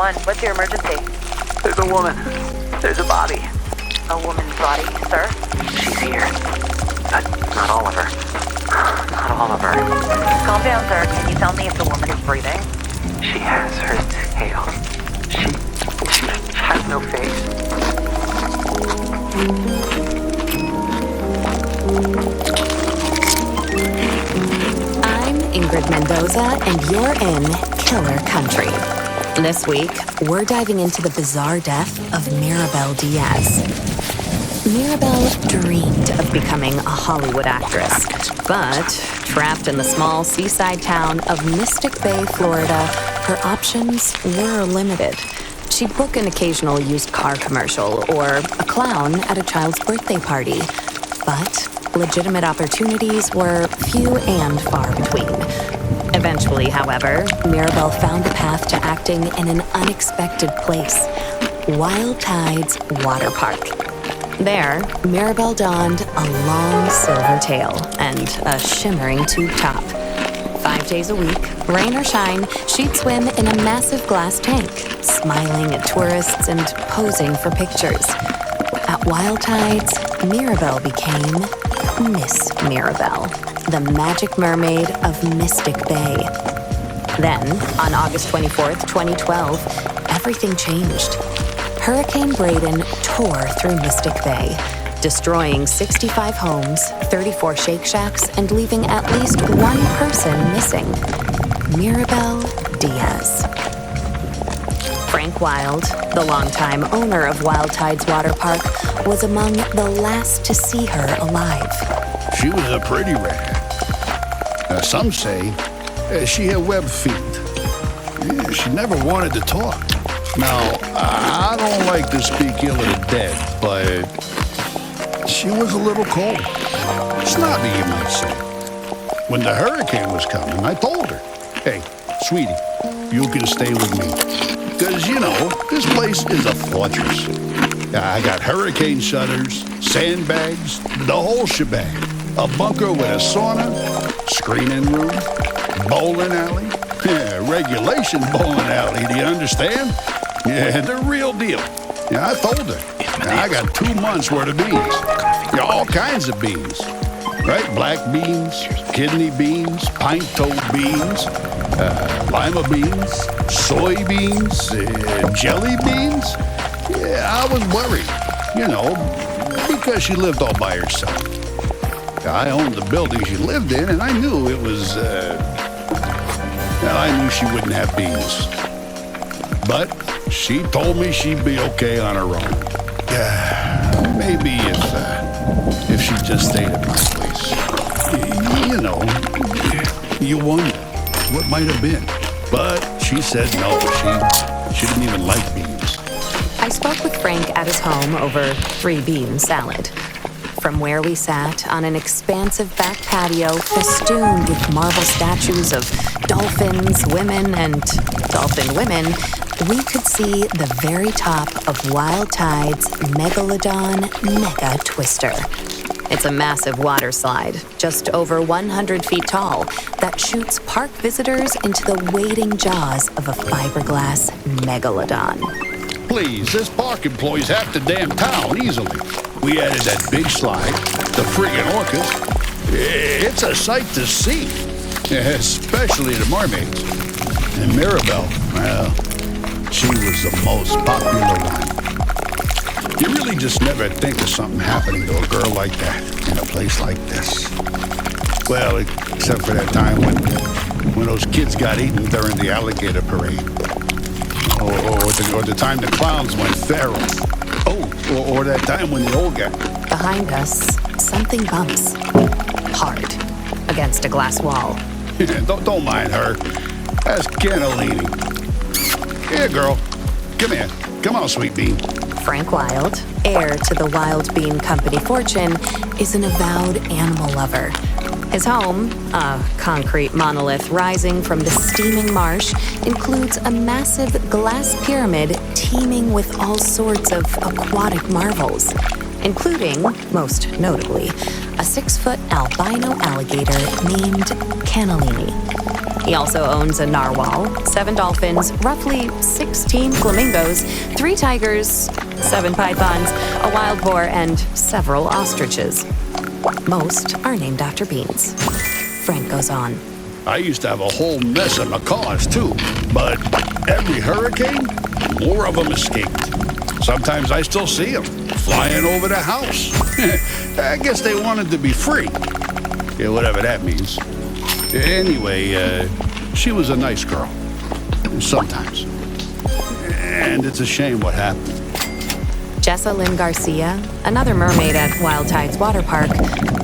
911. What's your emergency? There's a woman. There's a body. A woman's body, sir? She's here. Not all of her. Not all of her. Calm down, sir. Can you tell me if the woman is breathing? She has her tail. She has no face. I'm Ingrid Mendoza, and you're in Killer Country. This week, we're diving into the bizarre death of Maribel Diaz. Maribel dreamed of becoming a Hollywood actress, but trapped in the small seaside town of Mystic Bay, Florida, her options were limited. She'd book an occasional used car commercial or a clown at a child's birthday party, but legitimate opportunities were few and far between. Eventually, however, Maribel found a path to acting in an unexpected place, Wild Tides Water Park. There, Maribel donned a long silver tail and a shimmering tube top. 5 days a week, rain or shine, she'd swim in a massive glass tank, smiling at tourists and posing for pictures. At Wild Tides, Maribel became Miss Maribel, the magic mermaid of Mystic Bay. Then, on August 24th, 2012, everything changed. Hurricane Braden tore through Mystic Bay, destroying 65 homes, 34 Shake Shacks, and leaving at least one person missing: Maribel Diaz. Frank Wild, the longtime owner of Wild Tides Water Park, was among the last to see her alive. She was a pretty redhead. Some say she had web feet. Yeah, she never wanted to talk. Now, I don't like to speak ill of the dead, but she was a little cold. Snobby, you might say. When the hurricane was coming, I told her, "Hey, sweetie, you can stay with me. Because, this place is a fortress. I got hurricane shutters, sandbags, the whole shebang. A bunker with a sauna, screening room, bowling alley. Yeah, regulation bowling alley, do you understand? Yeah, the real deal." Yeah, I told her. I got 2 months worth of beans. Yeah, all kinds of beans. Right? Black beans, kidney beans, pint-toed beans, lima beans, soybeans, jelly beans. Yeah, I was worried, because she lived all by herself. I owned the building she lived in, and I knew it was, I knew she wouldn't have beans. But she told me she'd be okay on her own. Maybe if she just stayed at my place. You wonder what might have been. But she said no, she didn't even like beans. I spoke with Frank at his home over 3-bean salad. From where we sat on an expansive back patio festooned with marble statues of dolphins, women, and dolphin women, we could see the very top of Wild Tide's Megalodon Mega Twister. It's a massive water slide, just over 100 feet tall, that shoots park visitors into the waiting jaws of a fiberglass megalodon. Please, this park employs half the damn town easily. We added that big slide, the friggin' orcas. It's a sight to see, especially the mermaids. And Maribel, well, she was the most popular one. You really just never think of something happening to a girl like that in a place like this. Well, except for that time when those kids got eaten during the alligator parade. Or the time the clowns went feral. Or that time when the old guy... Behind us, something bumps. Hard. Against a glass wall. Don't mind her. That's cannellini. Here, girl. Come here. Come on, sweet bean. Frank Wild, heir to the Wild Bean Company fortune, is an avowed animal lover. His home, a concrete monolith rising from the steaming marsh, includes a massive glass pyramid teeming with all sorts of aquatic marvels, including, most notably, a 6-foot albino alligator named Cannellini. He also owns a narwhal, 7 dolphins, roughly 16 flamingos, 3 tigers, 7 pythons, a wild boar, and several ostriches. Most are named after beans. Frank goes on. I used to have a whole mess of macaws, too. But every hurricane, more of them escaped. Sometimes I still see them flying over the house. I guess they wanted to be free. Yeah, whatever that means. Anyway, she was a nice girl. Sometimes. And it's a shame what happened. Jessa Lynn Garcia, another mermaid at Wild Tides Water Park,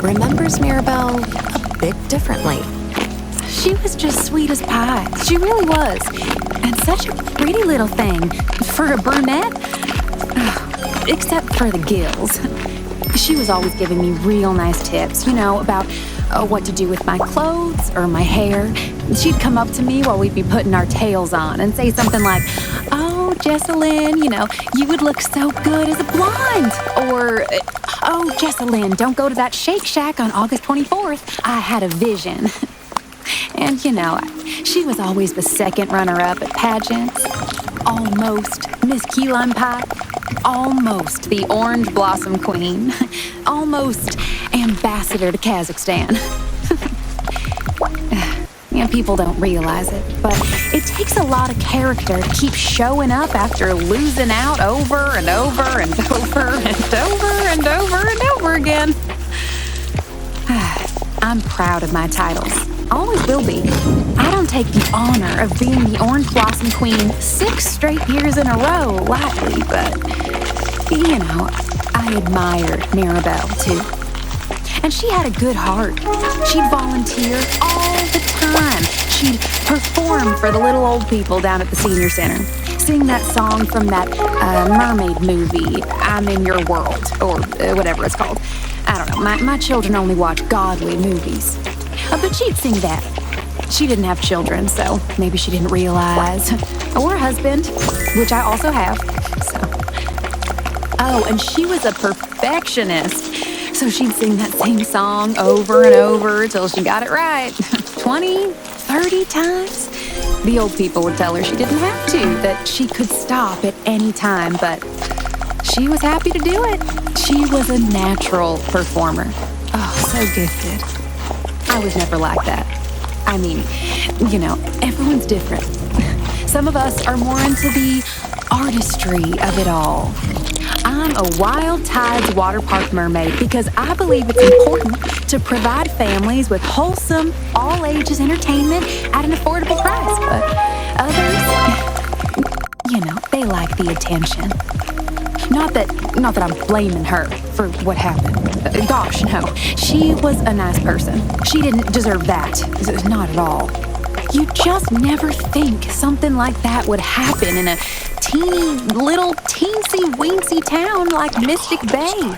remembers Mirabelle a bit differently. She was just sweet as pie. She really was. And such a pretty little thing. For a brunette? Except for the gills. She was always giving me real nice tips, about what to do with my clothes or my hair. She'd come up to me while we'd be putting our tails on and say something like, "Oh, Jessalyn, you would look so good as a blonde." Or, "Oh, Jessalyn, don't go to that Shake Shack on August 24th. I had a vision." And, she was always the second runner-up at pageants. Almost Miss Key Lime Pie. Almost the Orange Blossom Queen. Almost ambassador to Kazakhstan. People don't realize it, but it takes a lot of character to keep showing up after losing out over and over and over and over and over and over again. I'm proud of my titles. Always will be. I don't take the honor of being the Orange Blossom Queen 6 straight years in a row lightly, but, I admired Mirabelle, too. And she had a good heart. She'd volunteer all the time. She'd perform for the little old people down at the senior center. Sing that song from that mermaid movie, I'm in Your World, or whatever it's called. I don't know, my children only watch godly movies. But she'd sing that. She didn't have children, so maybe she didn't realize. Or a husband, which I also have, so. Oh, and she was a perfectionist. So she'd sing that same song over and over till she got it right. 20, 30 times. The old people would tell her she didn't have to, that she could stop at any time, but she was happy to do it. She was a natural performer. Oh, so gifted. I was never like that. I mean, everyone's different. Some of us are more into the artistry of it all. I'm a Wild Tides Water Park mermaid because I believe it's important to provide families with wholesome, all-ages entertainment at an affordable price. But others, they like the attention. Not that I'm blaming her for what happened. Gosh, no. She was a nice person. She didn't deserve that. Not at all. You just never think something like that would happen in a teeny, little, teensy-weensy town like Mystic Bay.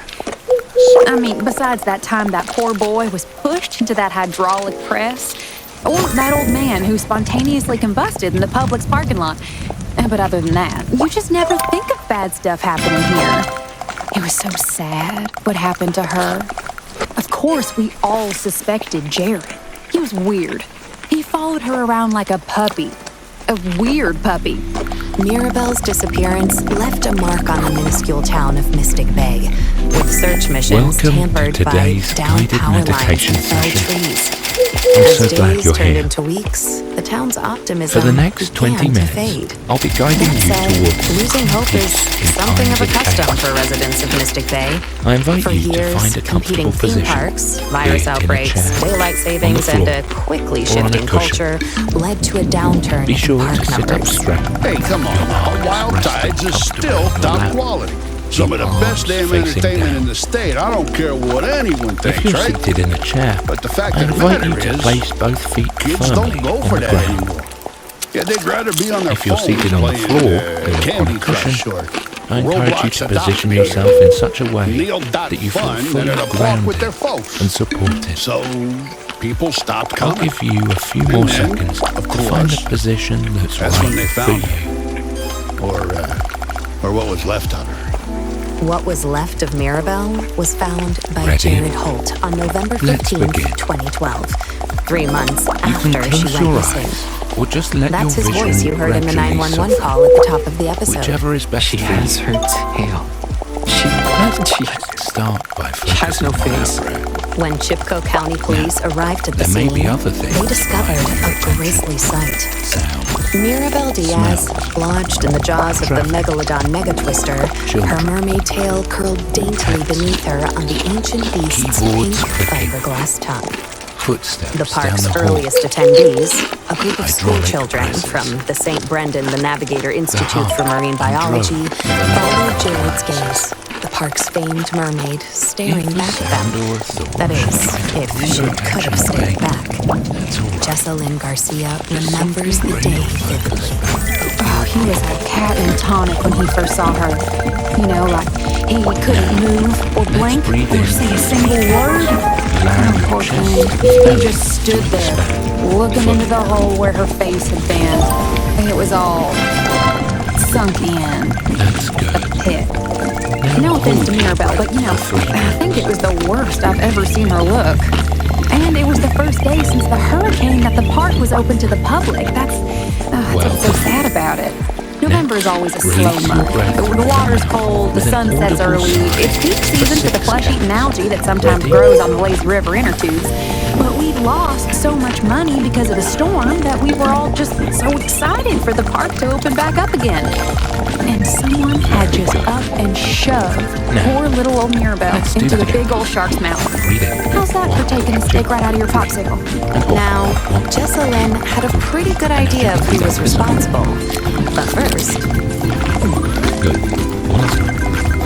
I mean, besides that time that poor boy was pushed into that hydraulic press, or that old man who spontaneously combusted in the Publix parking lot. But other than that, you just never think of bad stuff happening here. It was so sad what happened to her. Of course, we all suspected Jared. He was weird. He followed her around like a puppy. A weird puppy. Mirabelle's disappearance left a mark on the minuscule town of Mystic Bay, with search missions Welcome tampered to by today's downed guided power lines meditation and felled session. trees. I'm As so glad days you're turned here. into weeks, the town's optimism For the next 20 began to minutes, fade. I'll be guiding That you said, towards losing hope is peace in something of a times of custom chaos. for residents of Mystic Bay. I invite For you to years, find a competing comfortable theme position. parks, be virus it in a outbreaks, chair, daylight savings, on and the a floor, quickly or on a shifting cushion. culture led to a downturn Be in sure park to sit up numbers. straight. Hey, come on now. Wild Tides is still top quality. Some of the best damn Facing entertainment down. in the state. I don't care what anyone If thinks, you're right? seated in a chair, But the fact I of the invite you matter to is, place both feet kids firmly don't go on for the that ground. anymore. Yeah, they'd rather be on their If you're phones seated on the playing, floor or on Candy a Crush cushion, or I encourage you Roblox to Adopt position Me yourself in such a way Neil that you feel Fun fully and at a park grounded with their folks. and supported. So people stopped I'll coming. give you a few more And then, seconds of to find course, a position that's that's right when they for found you. or what was left of her. What was left of Mirabelle was found by Ready? Jared Holt on November Let's 15, begin. 2012. 3 months You can after she close went your missing. eyes, or just let That's your his vision voice you heard in the gradually 911 soften. call at the top of the episode. Whichever is best She for has you. her tail. She Start by has no focusing on face. her breath. When Chipko County Police arrived at the There may scene, be other things they discovered a grisly sight. Sound. Mirabelle Diaz, Smells. lodged in the jaws of the Traffic. Megalodon Megatwister, Children. her mermaid tail curled daintily beneath her on the ancient beast's Keyboards pink clicking. fiberglass tongue. Footsteps The park's down the hall. earliest attendees, a group of school Hydraulic children presses. from the St. Brendan the Navigator Institute heart for Marine and Biology, drove. followed Jared's gaze, the park's famed mermaid staring back at them. That is, if she could have stared back. That's all right. Jessalyn Garcia remembers the day vividly. Oh, he was a cat and tonic when he first saw her. You know, like he couldn't move or blink breathe or in. say a single word. Land Oh, your poor chest. thing. He just stood there, looking into the hole where her face had been. And it was all sunk in. That's good. A pit. No offense to Mirabelle, but you know, I think it was the worst I've ever seen her look. And it was the first day since the hurricane that the park was open to the public. That's what's so sad about it. November is always a slow Release your month. breath. The water's cold, the With an sun sets audible early. sigh It's peak season for the for flesh-eating algae that sometimes Ready? grows on the lazy river inner tubes. But we lost so much money because of the storm that we were all just so excited for the park to open back up again. And someone had just up and shoved Now, poor little old Mirabelle let's do into that the again. big old shark's mouth. Breathe in. How's that for taking a steak right out of your popsicle? Now, Jessalyn had a pretty good idea of who was responsible. But first, Good. One last time.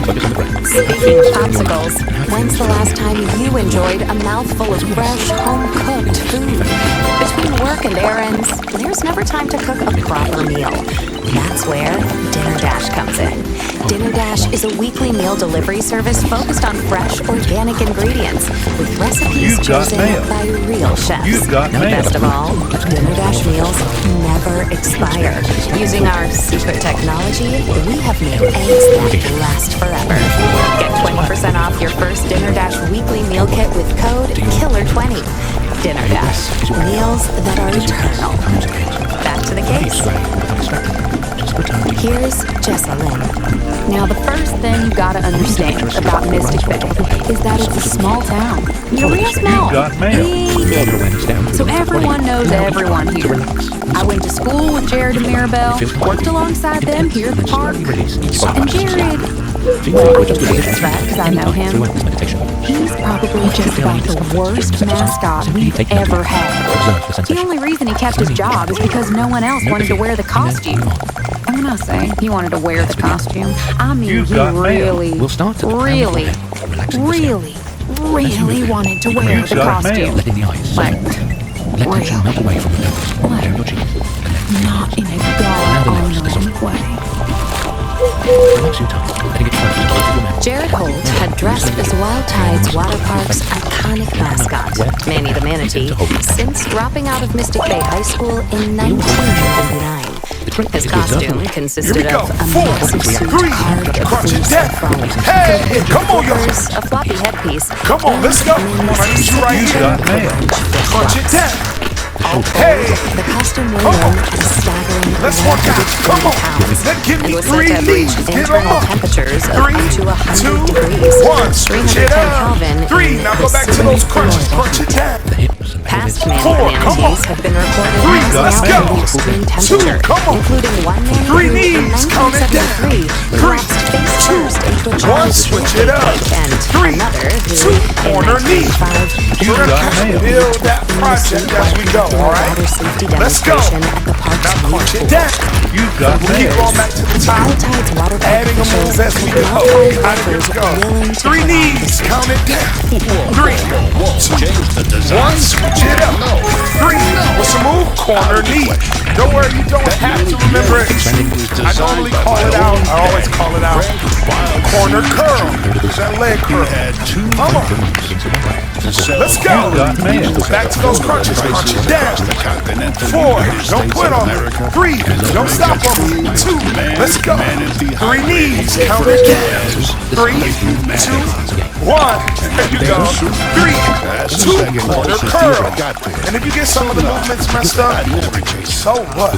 Focus on the breath. speaking of popsicles, when's the last time you enjoyed a mouthful of fresh, home-cooked food? Between work and errands, there's never time to cook a proper meal. That's where Dinner Dash comes in. Dinner Dash is a weekly meal delivery service focused on fresh, organic ingredients with recipes You've got chosen mail. by real chefs. You've got mail. Best of all, Dinner Dash meals never expire. Using our secret technology, we have made eggs that last forever. Get 20% off your first Dinner Dash weekly meal kit with code KILLER20. Dinner Dash, meals that are eternal. Back to the case. Here's Jessalyn. Now, the first thing you gotta understand about Mystic Bay is that it's a small town. You're real small. You've got mail. Big. So everyone knows everyone here. I went to school with Jared and Mirabelle, worked alongside them here at the park. And Jared, well, I can say this fact because I know him. He's probably just about the worst mascot we've ever had. The only reason he kept his job is because no one else wanted to wear the costume. And when I say he wanted to wear the costume, I mean You've he got mail. really, We'll start at the really, relaxing the really, really wanted to wear You've the got costume. mail. Let in the eyes. Like, Let tension melt away from the nose. Like, Down your cheek. And not in a Relax. God-honoring way. relax your tongue. Letting it flow to the base of your mouth. Jared Holt had dressed as Wild Tide's water park's iconic mascot, Manny the Manatee, since dropping out of Mystic Bay High School in 1999. His costume consisted of a massive suit carved of fleece from Hey, come on, y'all. a floppy headpiece, Come on, let's go. Come on, I need you right here. Got mail. Crunch it down. Hey, the costume weighed Come on. in at a staggering Let's work out. 140 Come on. pounds Let's give and me was said 3 to have reached leads. Get 'em internal up. temperatures of 3, up to 100 2, degrees, 1. Switch 310 it up. Kelvin 3. in Now go back to those crunches. Crunch it down. The hips and Past pelvis. Manny 4, the come Manatees on. have been recorded 3, passing let's out go. in the extreme 2, temperature, come on. including one man 3 who in knees, count it down. 1973 3, collapsed face 2, first into a 1. giant Switch it up. and 3, another who 2, in corner knee. 1985 We're gonna build that project as we go, all right? water safety Let's go. demonstration at the park's Now youth crunch it pool. down. You've got mail. Keep going back to the top. Wild Tide's water park Adding a move as we go. officials and How did workers it go? willing to 3 provide knees, count it down. 3, 2, 1, switch it up. 3, what's the move? Corner knee. Don't worry, you don't have to remember it. I normally call it out. I always call it out. Corner curl. That leg curl. Had two Come on. Let's go. Back to those crunches. Crunch it down. 4. Don't quit on it. 3. Don't stop on it. 2. Let's go. 3 knees. Count it down. 3, 2, 1. There you go. 3, 2. Corner curl. And if you get some of the movements messed up, so what?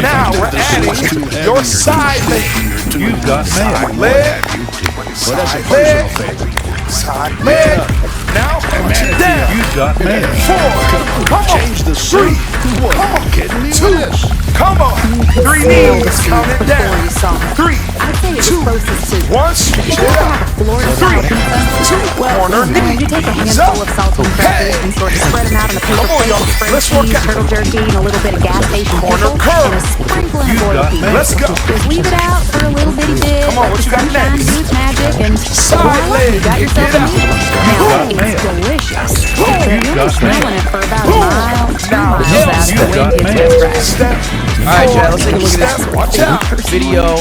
Now we're adding your side leg. You got Side mail. leg. Side leg. Side leg. Now punch it down. You got mail. 4. Come on. Change the 3. What? Come on. Kidding me? 2. Come on. 3 knees. Count it down. 3. I'd say it's 2. closest to 1. Switch it up. 3. 2. Corner knee. you take a Knees handful up. of saltine crackers and sort of spread them out on a paper Come on, plate y'all. with French Let's work cheese, out. turtle jerky, and a little bit of gas station Corner pickle, curl. and a sprinkling You of oil got peas. mail. Let's go. Just leave it out for a little bitty bit. Come on, let what the you got sunshine next? do its magic, and Side voila, leg. you got yourself Get a up. meal. Now, got it's mail. delicious. You But really got smelling mail. it for about a mile, 2 Now, miles you out of the got wind gets mail. just right. Step. All right, Chad, let's take a look at Step. Watch out. this video.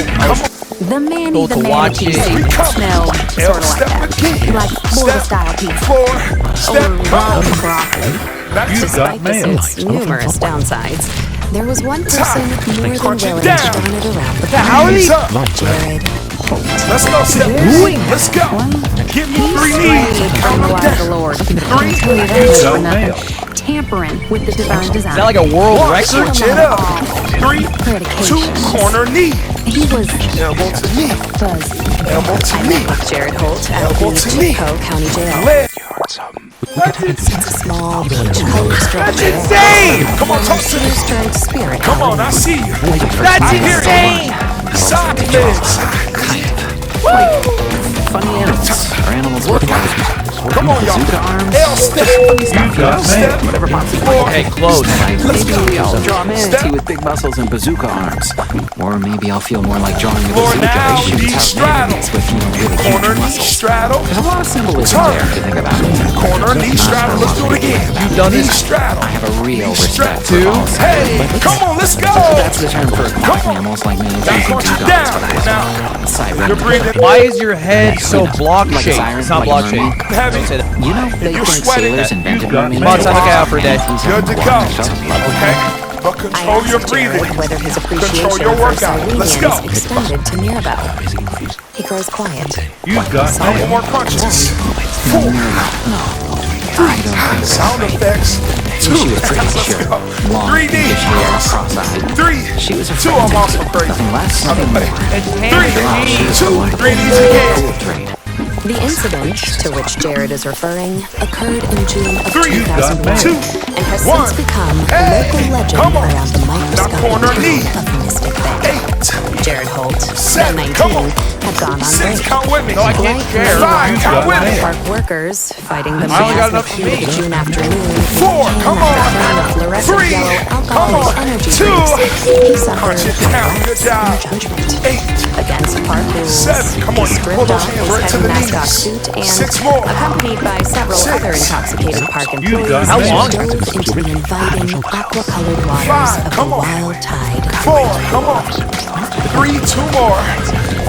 The Manny Go the to watch Manatee it. statement smelled sort of like Step that. again. Like Florida-style pizza. 4. Or Step. rotten broccoli. Back You to got Despite mail. its numerous downsides, there was one person Time. more than Crunch it willing down. to turn it around the Knees up. Jared Holt. Let's go, Step. Let's go. Give me 3 knees. Really Count them idolize the down. Lord. 3, You got 2, mail. Tampering with the divine design. Is that like a world 1. record? Switch it up. 3, 2. Predications. Corner knee. He was Elbow to knee. fuzzy. Elbow to knee. Jared Holt at Elbow the to knee. Chipco County Jail. Leg. It's a small beach-colored structure. insane! Come on, talk to me. Strike spirit. Come on, I see you. That's I hear insane! you. Side legs. Funny animals. Are animals working on Come on, y'all. bazooka arms? L step. You got Step. mail. Whatever pops in Four. Hey, close. Maybe I'll draw a manatee Step. with big muscles and bazooka arms. Or maybe I'll feel more like drawing a Floor bazooka now, that shoots knee out straddle. magnets with, really Corner huge knee muscles. straddle. There's a lot of symbolism Turn. there to think about. Corner knee straddle. Let's do it again. done Knee this? straddle. I have a real Strap. respect for all sides. Hey, come on, let's go. That's the term for aquatic mammals like manatees Now and crunch it dugongs, down. but I have Now, side you're rental. breathing. Why is your head so block Like a shaped? siren, It's not like a block mermaid. shaped. Heavy. Don't say that. You know, they you're think sweating, sailors invented got mermaids. mail. Come on, son, look out for that. Good to go. Okay? But I control your asked breathing. Jared whether his Control appreciation your for workout. Let's go. Sirenians extended to Mirabelle. He grows quiet. You got Couple mail. more crunches. No, I don't think so. Sound effects. She was pretty sure. Long, 3D. pinkish hair, cross-eyed. 3. She was a 2. friend. I'm also crazy. Nothing less, nothing more. It's 3. hands. 2. 3 knees again. Cool trade. The incident to which Jared is referring occurred in June of 3, 2001 2, and has 1. since become a Hey, local legend come on. around the Now corner microscopic knee. town of Mystic Bay. 8. Jared Holt, 7. then Come 19, on. had gone on 6. break. Count with me. No, I can't Like share. 5. You Count got with mail. me. park workers fighting the I only got massive enough for heat of me. a June afternoon. 4. Come on. Fluorescent 3. yellow Come alcoholic on. energy 2. drinks. He suffered Crunch it down. Good job. judgment. 8. Against park rules, 7. Come on. he You pull stripped those off hands his right to heavy the mascot knees. suit and, 6 more. accompanied by several 6. other intoxicated park employees, got How long? dove into the inviting aqua-colored waters 5. of Come the on. wild tide. 4. Come on. 3. 2 more.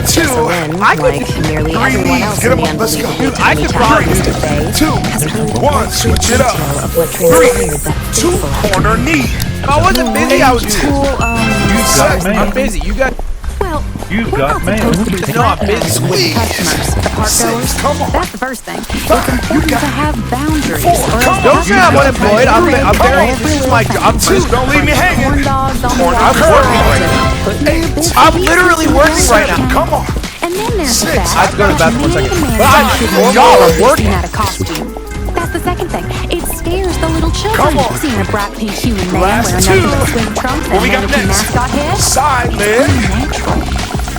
2. Lynn, like nearly 3 everyone knees. else Get in the him up. Let's go. unbelievably I tiny could town probably- of Mystic Bay, 2. has heard 1. every Switch it up. detail of what 3. transpired that 2. fateful afternoon. Corner knee. If I wasn't busy, I would do this. You got I'm mail. busy. You got. Well, You we're got not mail. supposed to be No, I'm threatening busy. with customers, the park goers. Come on. That's the first thing. It's 5. You important got to have boundaries. 4. or Come else on. Don't say I'm unemployed. I'm very. This is my job. I'm 2. Don't leave me corn hanging. dogs on the Corner outside, curl. putting their big I'm feet literally into working the right now. ground. Come on. And then there's the 6. fact I have to go to the bathroom one that second. the man But I'm should normal. never I'm be working. seen out of costume. That's the second thing. It scares the little children Come on. seeing a bright pink human man Last wearing 2. nothing but swing trunks What and we got manatee next? mascot head. Side leg. Unnatural.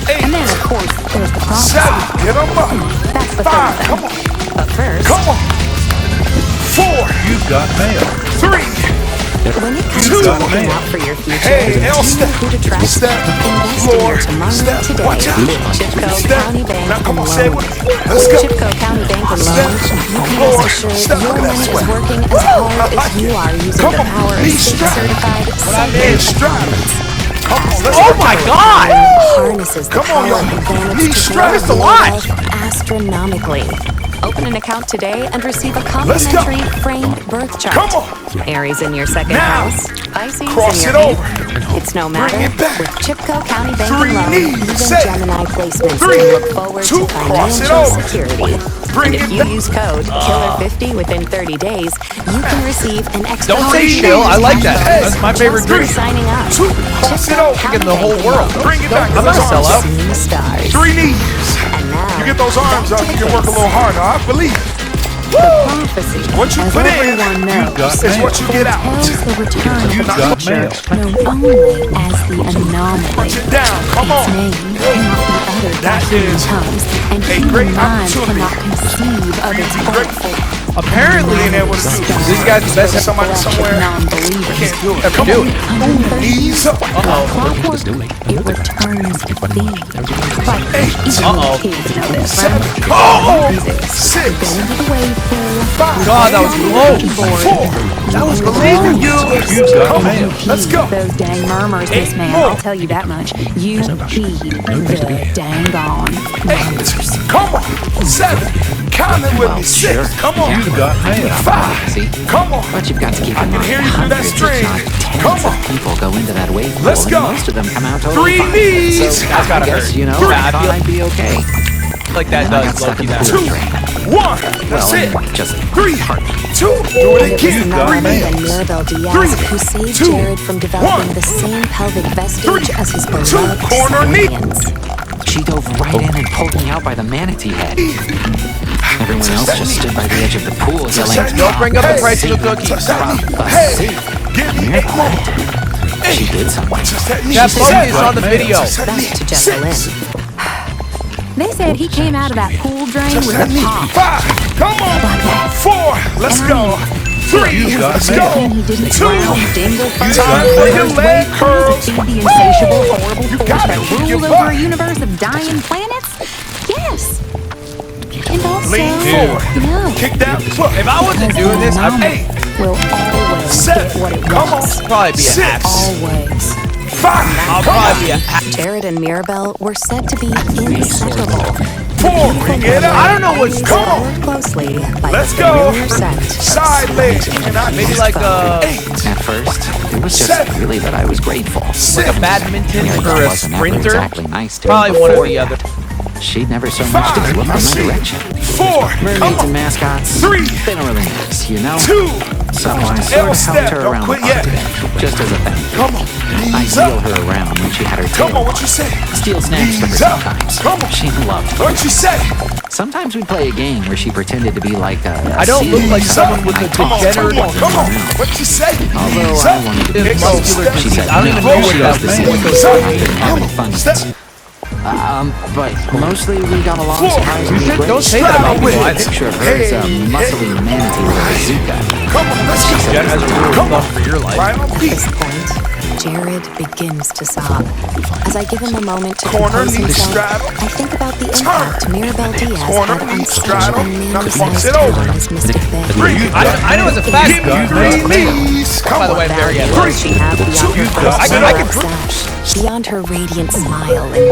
8. And then, of course, there's the prophecy. 7. Get them up. That's the 5. third Come thing. on. But first, Come on. 4. You got mail. 3. when it comes Two. to looking out for your future, Hey, L do you know step. who to trust? Step. Invest in Floor. your tomorrow Step. today Watch out. with Chipco Step. County Bank Now and come on, say it Loan. with me. Let's go. Chipco County Bank and Step. Loan, you can Floor. rest assured Step. your Look at that money is sweat. working as hard as you are using Come the on. power of Knee state strap. certified Knee strap. Come on, let's Oh work my it. God! harnesses the Come on, power y'all. of advantage Knee to strap. grow It's a more lot. wealth, ask astronomically. Open an account today and receive a Let's go. complimentary framed birth chart. Come on. Aries in your second Now. house. Pisces Cross in it your over. eighth. It's no matter. Bring it back. With Chipco County Bank Three and Loan, knees. even Set. Gemini placements Three, can look forward two, to cross it financial over. security. Bring And if it you back. use code KILLER50 within 30 days, you can receive an extra Don't say $100 chill. I like that. Hey. That's my favorite just for drink. signing up. Two, cross it over. Thinking the whole world. Bring it back. I'm not a Those arms. sellout. Seeing the stars. Three knees. And now, You get those arms back up, to you the can work a case. little harder. I believe. The prophecy, What you as put in, everyone knows, is what you get out. tells the return of a got creature mail. known only as the anomaly. Punch it down. Come Its on. name cannot be uttered That by human is tongues, and a human great mind opportunity cannot conceive For of you its to be birth. grateful. Apparently, Being able to do this. these guys the best at Somebody somewhere Non-believers. can't do it. ever Come do on. it. Knees up. Clockwork, it returns thee. Like even Uh-oh. kids know this, Seven. right? Oh! Music. Six. Go into the wave pool. Five. God, that was close. Four. That was close. You got Come mail. on. Let's go. Those dang murmurs, Miss Man. more. I'll tell you that much. You heed the dang on. Eight. Come on. Seven. Count it with me. sure. Six. Come on. You got mail. Five. See? Come on. But you've got to keep I in can mind, hear you through that hundreds, string. if not tens Come on. of people go into that wave pool, Let's and go. most of them come out totally Three fine. knees. So That's gotta I guess, hurt. you know, Three. I thought I'd be okay. Like that And I got does stuck Loki in the that. pool Two. drain. One. That's Well, it. just Three. Two. Do it And it was again. none Three other than knees. Mirabel Diaz Three, who saved two, Jared from developing one. the same pelvic vestige Three, as his two, beloved corner knee. Science. she dove right in and pulled me out by the manatee head. Everyone else just stood by the edge of the pool yelling, Don't bring up the Hey. price of the cookies. Touch that knee. Prophecy. Hey. Give me eight more. She did something. Touch that knee. That Seven. Loki is on the video. Touch that Back knee. to Jessa Six. Lynn. They said he came out of that pool drain Touch with that a knee. pop. Five. Come on. Four. Let's go. Three. Let's go. And he didn't Two. drown, dingle first. Time for your leg curls. Feed the insatiable, horrible You force got that it. Kick your rules over butt. a universe of dying planets? Yes. And also, Lean forward. no. Kick that foot. If I wasn't doing this, I'd Eight. Will always Seven. get what it Come wants. on. probably be a Six. hack. Always. Five. I'll Come probably be a on. hack. Jared and Mirabel were said to be inseparable. Four. Bring it up. I don't know what's Come on. Followed closely by Let's a go. familiar scent of Side leg. sweat. Maybe like a Eight. At first, it was just Seven. really that I was grateful. Six. badminton Mary or Beth a wasn't ever sprinter. exactly nice to me Probably one or before the other. that. She'd never so much to Five. do in I my see. direction. Four. Come Mermaids and on. mascots, Three. they don't really mix, you know? Two. So I sort Elbow of step. helped her Don't around the quit park yet. today, just as a thank you. Come on. I Knees wheel up. her around when she had her Come on. tail. What you say? Steal snacks from her Knees up. sometimes. Come on. She loved it. What you say? Sometimes we'd play a game where she pretended to be like a I don't look like sea someone with a Come on. degenerate Come on. Come on. What you say? Although Knees I up. wanted to be Kick muscular those steps. She said, I don't even no, know what she that does the means. same Knees up. after Come having on. fun. Step. But mostly we got along Four. surprisingly great. Don't say that about I me. have a picture of her as a muscly manatee with a bazooka. Come on. Let's go. Jen has a real Come love on. for your life. Right on At beat. this point, Jared begins to sob. As I give him a moment to Corner compose knee himself, straddle. I think about the Turn. impact Mirabel Diaz Corner had on knee such straddle. a Now box man-sized it over. town as Mystic Bay. I know it's a fact. Give me three knees. Come By the on. way, I'm very Value happy. does she have beyond her I can- personal sash, beyond her radiant smile and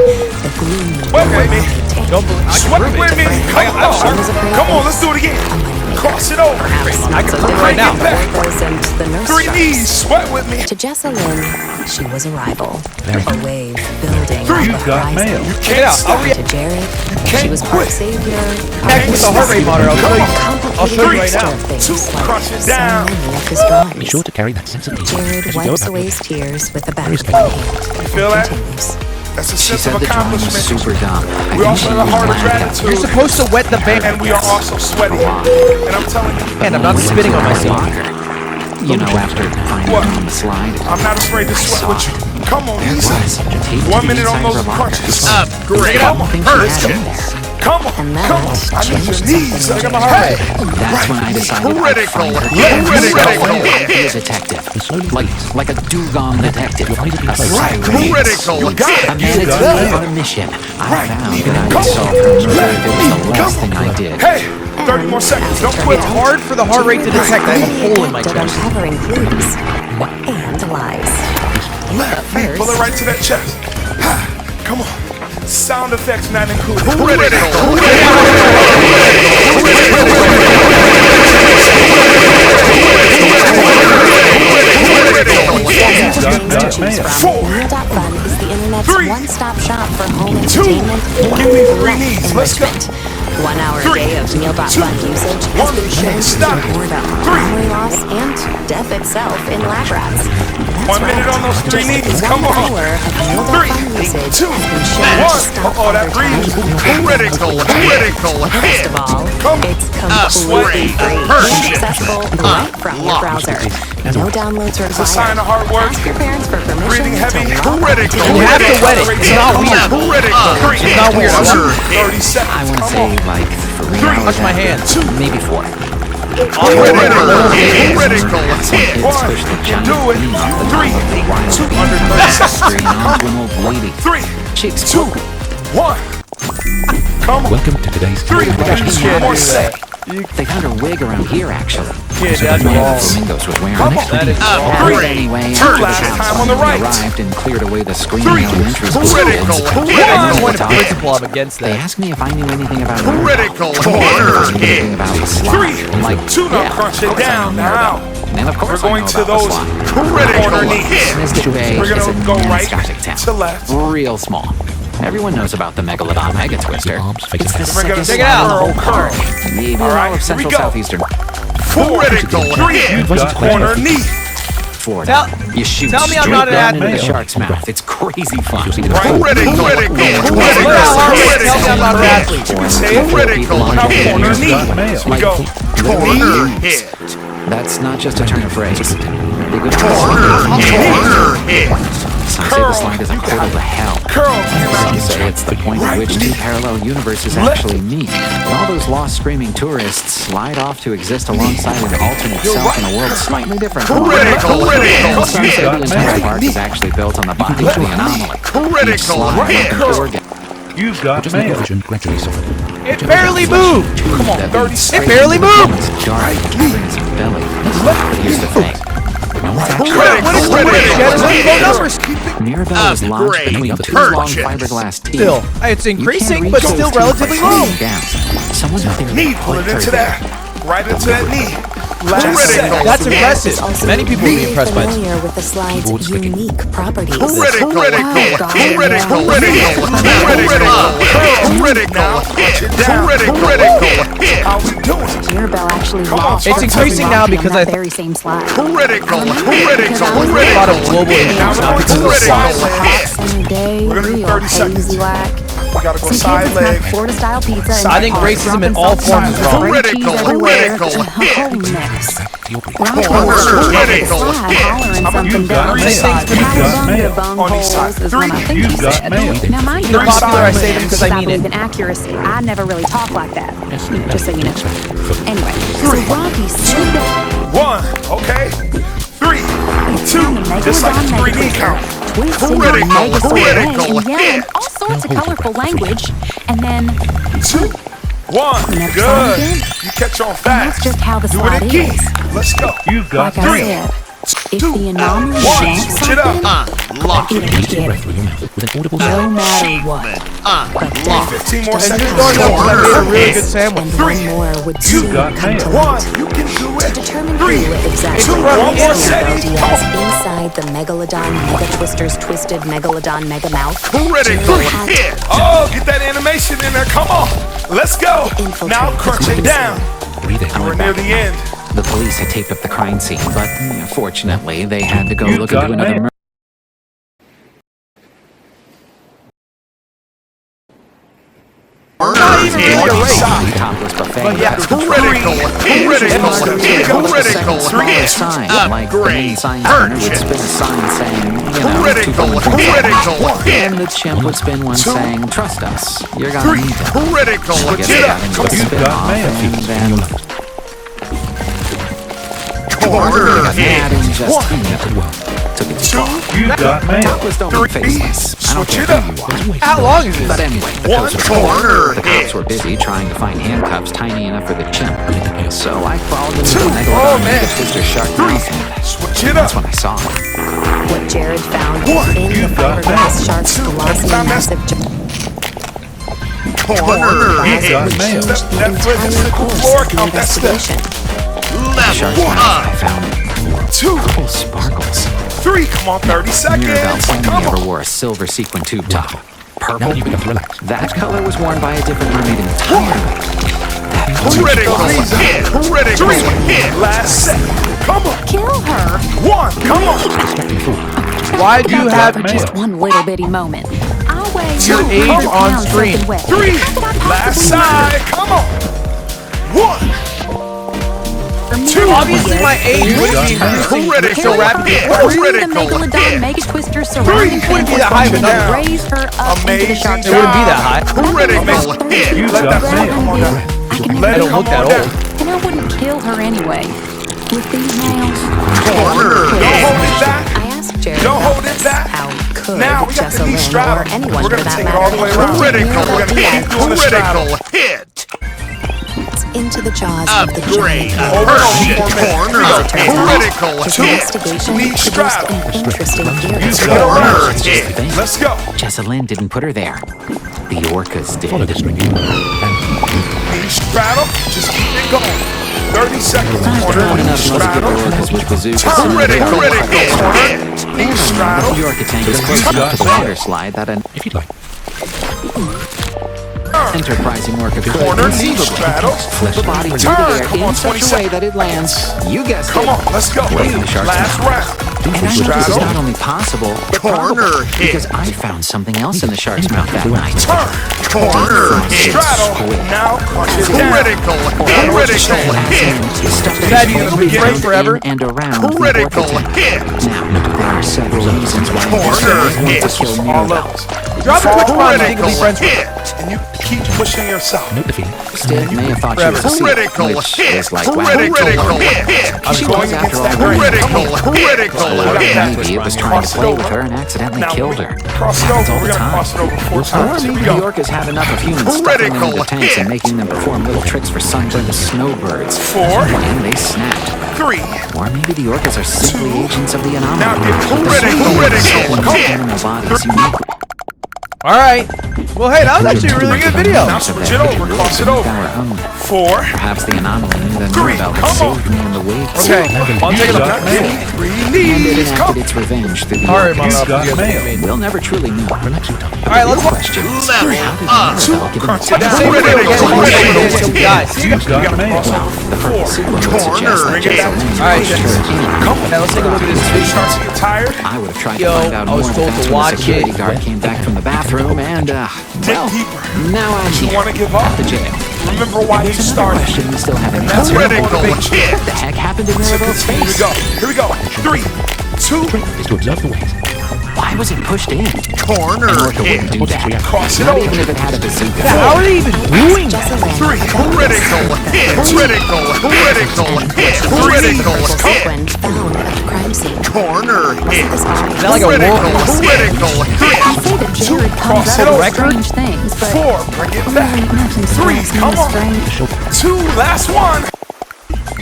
the gloomy Sweat with me. take. Don't believe. I can Sweat prove it. with me. Come on. Come on. Let's do it again. Cross it over. Perhaps not so prove it right now. different than Porthos and the nurse Three strikes. knees. Sweat with me. To Jessa Lynn, she was a rival. A wave building Three. on the You got horizon. mail. Check it out. I'll To Jared, can't she was part quit. savior. react with the heart rate monitor. I'll show you. I'll show you right Complicated now. of things Two. like Crush it so down. many of his drawings. Be sure to carry that sense of humor Jared as you go wipes about away your his tears with the back Very of his hand. You feel that? Continues. That's a She sense said of the drawing was accomplishment. super dumb. I We think also she have a was heart of blacked out. gratitude. You're supposed to wet the band. And we are also sweaty. And I'm telling you, And I'm not spitting on myself. You know, after finding What? on the slide, I'm not afraid to I sweat saw with you. it. Come on, There it easy. was. Taped 1 to the minute on inside of those her locker. crunches. Great. Come on, I think she let's had go. them there. Come on, And that come on. I need changed your knees. something in Hey, That's when I decided I'd Critical. find her. Yeah, critical. I'd be a detective. Like a dugong detective. A siren. critical. You got A it. manatee on a mission. I Right. found that I Come would solve on. her murder if it Left was knee. the last Come thing I did. Hey, 30 more seconds. Don't quit. It's hard for the heart rate to detect. I have a hole in my Adept chest. at uncovering clues and lies. Left knee. First- Pull it right to that chest. Ha, come on. Sound effects not included. Critical. knees. Let's go. enrichment. 1 hour a 3, day of meal.fund 2, usage has 1, been shown to stop it. support up 3. memory loss and death itself in lab rats. That's 1 minute on those 3 knees. Just Come 1 on. hour of meal.fund 3, usage 2, has been shown to 1. stop Oh, that breeze. Critical First hit. of all, Come it's completely free and accessible right from your browser. No downloads required. It's a sign of hard work. Ask your parents for permission Breathing heavy. to log Critical. on. You have to wet it. It's not weird. Critical. It's not weird. I want 30 seconds. I want to Come say on. like 3 Three. hours. touch my hand. Maybe 4. Critical hit. Critical Kids hit. push the giant do it. beam off the 3, top of the wild 2, beam under and 30 seconds. straight onto an old lady. 3, Chicks 2, poke. 1. Come on. Welcome to today's 3, can't more do set. They found her wig around here, actually. Kid, So that's one of wrong. the flamingos was wearing Come it. on. That is But wrong. anyway, Turn. after Last the time on the finally right. arrived and cleared away the screaming 3, elementary school critical kids. hit. I That's know the point what of to- principle. I'm against They that. asked me if I knew anything about Critical Anything hit. about the slide. 3, I'm like, 2, now yeah, crunch of it course I down. know Now. And of We're course I going know to about the those slide. corner Critical knees. hit. Mystic Bay We're is gonna a go right Scottic town. to left. Real small. Everyone knows about the Megalodon Mega Twister. Arms facing It's the back. We're gonna sickest Check it slide out. in the whole Curl. park. Maybe All right, all of here we Central go. Southeastern 4, Critical 3, hit. corner knee. Florida. You shoot tell me I'm straight not an down into the admin. shark's mouth. It's crazy fun. Critical. Critical. Look at how hard it is. Tell me I'm not an athlete. You can say it. Critical. Now corner knee. We go. Corner hit. That's not just a turn of phrase. They go Corner hit. Some say the slide is a portal to hell. Curl. Some say it's the point at which 2 parallel universes actually meet. And all those lost screaming tourists slide off to exist alongside an alternate self in a world slightly different. Critical. And some say the Critical. entire park is actually built on the body of the anomaly. Each Critical. slide like an organ. You've got mail. Vision gradually softened. It barely moved. Come on, 30 seconds. It barely moved. Dark caverns of belly. But here's the thing. No one's actually Low numbers. Mirabelle is lodged Upgrade between 2 long purchase. fiberglass teeth. Still, it's You can't increasing, reach but those still teeth relatively by low. sliding down. Someone out there Knee. Pull it put her into there. that. Right into that knee. Last set. That's impressive. Also Many people would be really impressed by this. familiar with the slide's Keyboard's clicking. unique properties. Critical. Critical. Critical. Critical. Hit. How we doing? Mirabelle actually Come on. lost It's her increasing now personality because on I that very same slide. Critical. A lot of global issues. Now we're Not going to because the of the side slide. leg. Sunny day, We're gonna do real 30 seconds. hazy like. We gotta go Some side kids leg. have Florida-style pizza. and I think they're racism in dropping all salsa forms is and wrong. bread cheese Critical, everywhere. critical, It's a whole mess. Feel free. When I was Corner, critical, critical, hollering something down. got mail. Cowabunga bung On each holes side. is when I think You've he got said. mail. Now, mind you, They're I'm popular, I sorry, say them because I mean believe it. in accuracy. I never really talk like that. Just so you know. Foot. Anyway, so Rocky said that 1, okay. 3, 2, just like a 3D count. twisted Critical, mega sword critical and yelling hit. all sorts of colorful language, and then 2, 1, Never saw good. it again. You catch on And fast. that's just how the Do slide it again. is. Let's go. You've got Like I Three. said, if 2, the anomaly 1, wants switch it up. something, Lock it'll it. get Breath it. through your mouth with an audible No sound. matter what. But that 15 more And seconds. just throwing up because I made a really good sandwich. And one more would soon got come mail. to 1, light. you can do it. Determine 3, who exactly 2, rough 1 more game. setting. Come Diaz on. inside the Megalodon Mega Twister's twisted Megalodon Mega Mouth. Critical hit. Oh, get that animation in there. Come on. Let's go. Now crunch it down. Breathe in. We're near the end. The police had taped up the crime scene, but fortunately, they had to go You've look got into another mail. murder. Not even getting a raise. Topless buffet. But yeah, Critical. Critical. Critical hit. Sign, like the main Upgrade sign spinner would purchase. spin a sign saying, you know, Critical. 2.3. Critical hit. And the chimp would spin one saying, trust us, you're gonna 3, need to. Critical I guess hit. they got into a You've spin got off, mail. and then Corner got hit. mad and just Method well. took it too far. You've got mail. Topless don't be faceless. I don't Switch care it who up. you are. How long is this? But anyway, the One cops were corner the cops hit. were busy trying to find handcuffs tiny enough for the chimp. mail. So I crawled into the Oh, Megalodon man. Mega Twister shark mouth, and Switch it that's up. when I saw it. What Jared found One. in the You've got fiberglass mail. shark's 2, glossy not massive Corner You've hit. got mail. Step the that foot into the entire course floor. of the Count that step. investigation. Shark Level mouth, I up. found 2, cool sparkles. 3, come on, 30 Mirabelle seconds. only Come ever on. wore a silver sequin tube top. Purple? Now you've got to relax. That color was worn by a different mermaid entirely. Critical hit. Critical hit. Last set. Come on. Kill her. One. Come on. Why do you have for just one little bitty moment? I'll weigh your age 100 on pounds screen? soaking wet. Three. How could I Last possibly side. Come on. One. Two. Obviously, my age would be Critical so rapidly. hit. What the Critical megalodon hit. mega twister Three. surrounding Wouldn't be that high, but Down. raised her up into the Amazing shark's It wouldn't be that high. Critical hit. You Let got that mail. come on down. I can Let I it don't come look that on down. old. And I wouldn't kill her anyway. With these nails. Corner. Don't hold it back. I asked Jared Don't about hold it this. back. How could Now we got the knee Jessalyn straddle. or anyone We're for gonna that take it all the way matter around. approach We're gonna Mirabel keep Diaz doing the straddle. Hit. into the jaws of the Upgrade. giant Over whale. corner. As it turns out, Critical his hit. investigation Knee produced straddle. an interesting Use theory. corner. That's just the thing. Let's go. Jessalyn didn't put her there. The orcas did. Follow the string. Knee straddle. Just keep it going. 30 seconds. Corner. Not Knee enough muscular straddle. orcas with bazookas. Turn. Critical hit. Knee The straddle. orca tank is close enough to the water slide that an If you'd like. enterprising orca could Corner. Knee conceivably straddle. flip a body through Turn. the air Come on, in 20 such a way that it lands. You guessed Come it. on. Let's go. Right in the shark's Last mouth. round. And I know this is Straddle. not only possible, but probable, because I found something else in the shark's mouth that night. Turn. Corner. Straddle. Now punch it down. Critical. Critical hit. Dad, you think we'll be friends forever? And around the Critical orca tank. hit. Now, there are several reasons why Corner investigators want to hit. kill All Mirabel. levels. Drop a quick one. I think we'll be Critical friends forever. hit. And you keep pushing yourself. Note the feeling. Still, may have thought she was a seal, Critical which hit. is like, wow. Critical hit. She was, Going after against all, that very critical. Or Critical hit. maybe it was trying to play with her and accidentally Now killed we her. cross it Happens over. all We're the gonna time. cross it over 4 Or times. Here maybe we the go. orcas have enough of humans stuffing them Critical into tanks hit. and making them perform little tricks for sunburned snowbirds. 4, And they snapped. 3. Or maybe the orcas are simply agents of the anomaly. Now get critical hit. Animal bodies unique. All right. Well, hey, that was actually a really good video. Now switch it over. Cross it over. Our own. 4. Perhaps the anomaly knew that 3. Mirabel had Come on. saved me in the wake. Okay, I'll take a look. Now get 3 And it knees. enacted Come. its revenge through the All right, orcas. Mama. got forgive mail. me. We'll never truly know. Relax your tongue. All right, let's watch. Question. How did Mirabel get in Crunch the it down. Same video again. Critical We'll hit. do this till we die. See? You've got mail. The purple sequin would suggest that Bring it back. Jessalyn All right, pushed her in. Now let's take a look at this You video. start to get tired. I would have tried Yo, to find out I more, was but told that's to when watch the security it. guard came back from the bathroom and, Dig well, deeper. now I'm You here want to give up? at the jail. Remember why you There's another started. question we still haven't That's answered. critical hit. What the heck happened to Mirabel's Here we face? go. Here we go. 3, 2. Is to observe the waves. Why was it pushed in? Corner An orca wouldn't do that. Cross it Not over. even if it had a bazooka. How are they even doing that? Jessalyn 3. Critical hit. Critical. Critical hit. Critical hit. sequin found at the crime scene. Corner hit. Is that like a Critical. wolf? Critical I hit. say that Jared comes Cross it up with over. strange things, but 4. Bring it back. really nothing 3. seems Come on. strange. 2. Last one.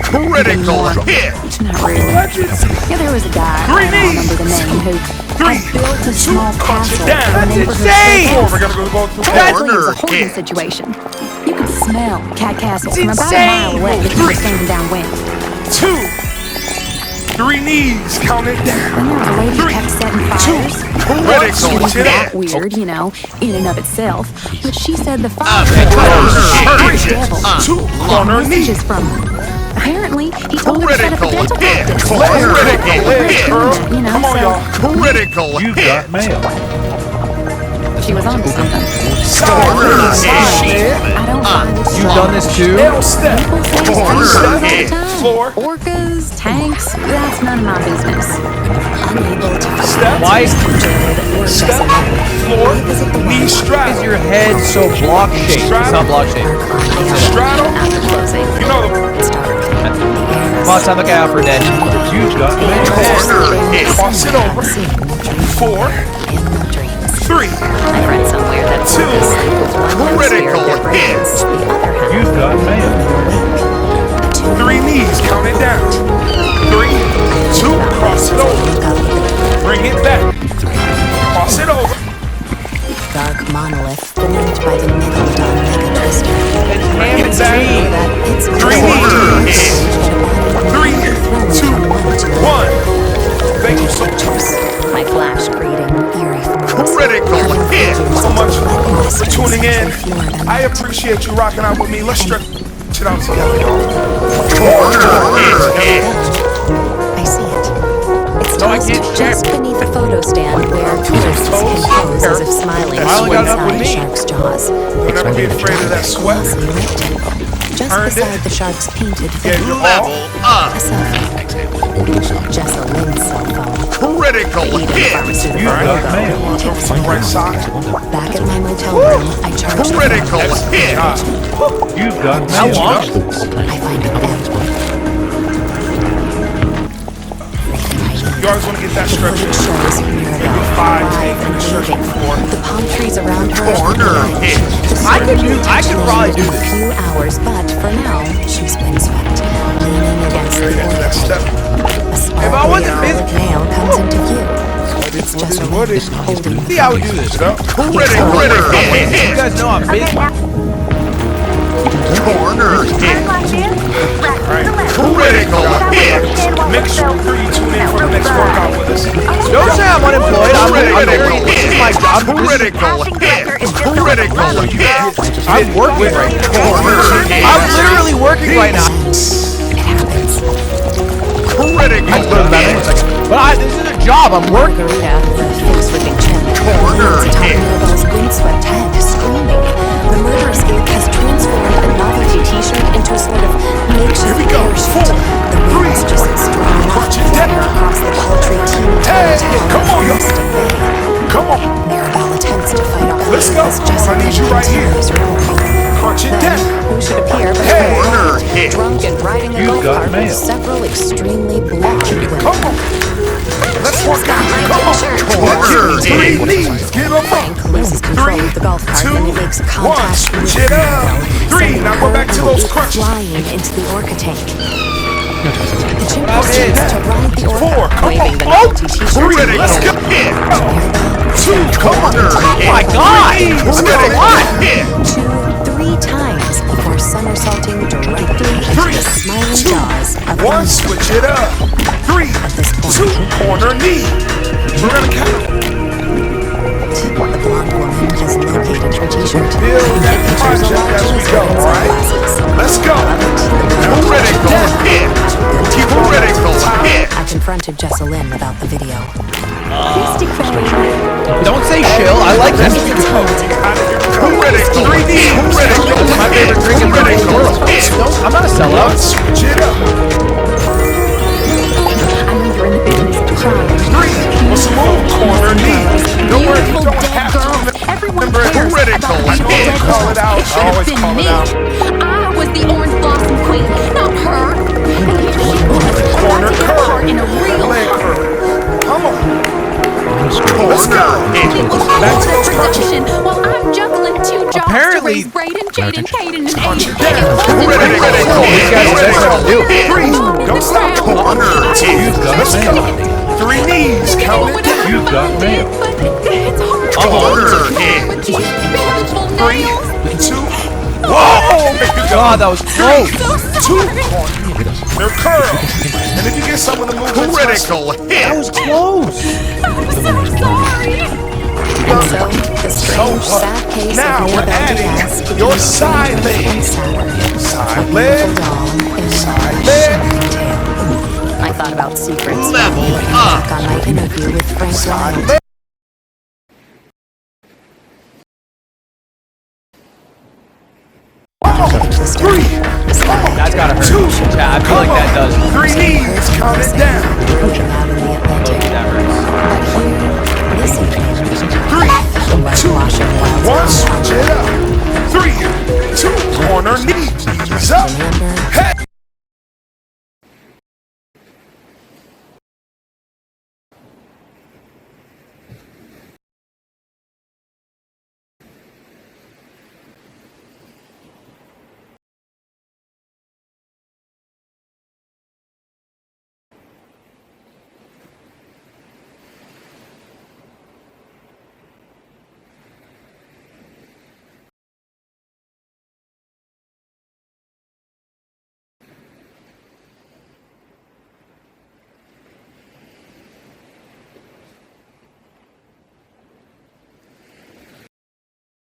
Critical hit. Not really. Yeah, there was a guy, Three I don't knees. remember the name, who 3, had built a 2. small Punch castle it down. in the neighborhood. insane. 4. We're gonna go through Actually, it was a corner hoarding hit. situation. You could smell Cat Castle It's from about a insane. mile away if you were standing downwind. 2. 3 knees. Count it Then down. there was a lady who 3, kept setting 2. fires. Critical It was hit. that weird, you know, in and of itself. But she said the fire Corner was hit. devil. 2. Corner knee. Messages from her. Apparently, he told her to set up a Critical dental hit. practice. Critical hit. You know, Come on, so y'all. Critical You've hit. got mail. she was on to something. Corner hit. I don't find it You've done this too? L step. People say things Corner all the hit. time. Floor. Orcas, tanks, that's none of my business. Unable to find Step. Why is Jared or Step. Jessalyn. Floor. Visit the Knee website. straddle. your head so block shaped? It's not block shaped. Straddle. After closing, You know the It's dark. Come on, time to look out for dead. You've got mail. corner hit. Cross it over. 4, In the dreams. 3, I read somewhere that 2. Critical hit. the other half. You've got mail. 3 knees. Count it down. 3, 2. Cross it over. Bring it back. Cross it over. Dark monolith formed by the megalodon mega twister. Bring it back. That its 3 knees. 3, 2, 1. Thank you so much. My flash creating eerie forms. Critical hit. So much appreciate you rocking out with me. Let's stretch it out together, y'all. I see it. It's tossed just beneath the photo stand where tourists can pose as if smiling inside the shark's jaws. Don't ever be afraid of that sweat. Glossy rectangle, just beside the shark's painted face. Level A selfie. Jessa Lynn's cell phone. Critical hit. You got mail. On the right side. Back at my motel room, I charge the Critical phone. hit. You've got How long? I find it empty. You always want to get that The stretch footage in. shows Mirabelle Five, alive and stretch moving. before. The palm trees around her Corner are hit. I could probably do in a this. few hours, but for now, she's windswept, leaning against the That orchid. step. A If I sparkly wasn't busy- olive nail comes into view. It's just a What is holding See how we do this. Critical You hit. guys know I'm busy. Corner hit. Critical hit. Make sure you tune in for the next workout with us. Don't say I'm unemployed. I'm Critical this is my hit. job. Critical hit. Critical hit. I'm working right now. Corner hit. I'm literally working right now. It happens. Critical hit. But this is a job. I'm working. Margarita, the face-ripping chin, Corner leans atop hit. Mirabelle's windswept head, screaming. The murder escape has transformed a novelty t-shirt into a sort of makeshift parachute. The wind is just strong enough to fly her across the paltry teeny Hey, town come on, of y'all. Mystic Bay. Come on. Mirabelle attempts to fight off Let's go. as Jessa I need you right here. continues recording. Crunch it Then, down. who should appear but Hey. Corner hit. drunk and riding a You've got go-kart with mail. several extremely blonde women. Come on. Let's work out. Come on. Corner Three hit. knees. Get up. Frank loses control of the golf cart Two, and it makes one. contact Switch with it up. Mirabelle, Three. sending Now go her back to those crunches. flying into the orca tank. The chimp Well, proceeds hey. to ride the Four. orca, Come waving on. the Oh. novelty t-shirt. Three. Let's go. Hit. Two. Come on. Oh my God! This is a lot. Hit. 2-3 times before somersaulting directly into the smiling jaws of the One. murderer. Switch it up. Three. this point. Two. Corner knee. We're gonna count. The blonde woman has located her t-shirt. Build that Features a project large as we go, lens all right? glasses. Let's go. Critical hit. Critical hit. I confronted Jessa Lynn about the video. Don't say chill. I like this. Critical. 3D. Critical. My favorite drink in the whole world. I'm not a sellout. Switch it up. I know you're in the business of crying. Three. What's more? Corner knee. Don't worry, you Beautiful don't dead have girls. to. Everyone Remember, cares critical about beautiful hit. dead Call girls. it out. It should have Always been call it me. out. I was the orange blossom queen, not her. And here she was, Corner about to get curl. caught in a real Leg curl. Come on. Let's Corner go. hit. Back to those crunches. production while I'm juggling two jobs Apparently- to raise Brayden, Jaden, Caden, and Crunch Aiden. it down. Critical hit. These guys are desperate to do it. Three. Don't stop. Corner hit. Let's go. Three knees. Count it down. You've got mail. It's hard to Corner with hit. these beautiful Three. nails. Two. Whoa. God, that was close. Two. They're curled. And if you get some of the movement, Critical hit. Close. I'm so sorry. And so, the strange, sad case now of we're Mirabelle adding Diaz begins your to side unfold leg. and sadder. Side A leg. beautiful doll in Side a leg. shining tale. I thought about secrets Level looking up. back on my interview with Frank Side Wild. leg. Three. That's gotta hurt. Two. Yeah, I feel like that does. Three knees. Count it down. Looking out in the Atlantic. That hurts. But here, this evening, Three. the whitewashing wilds One. of Switch it up. Three. Two. Corner knees up. Remember, Hey.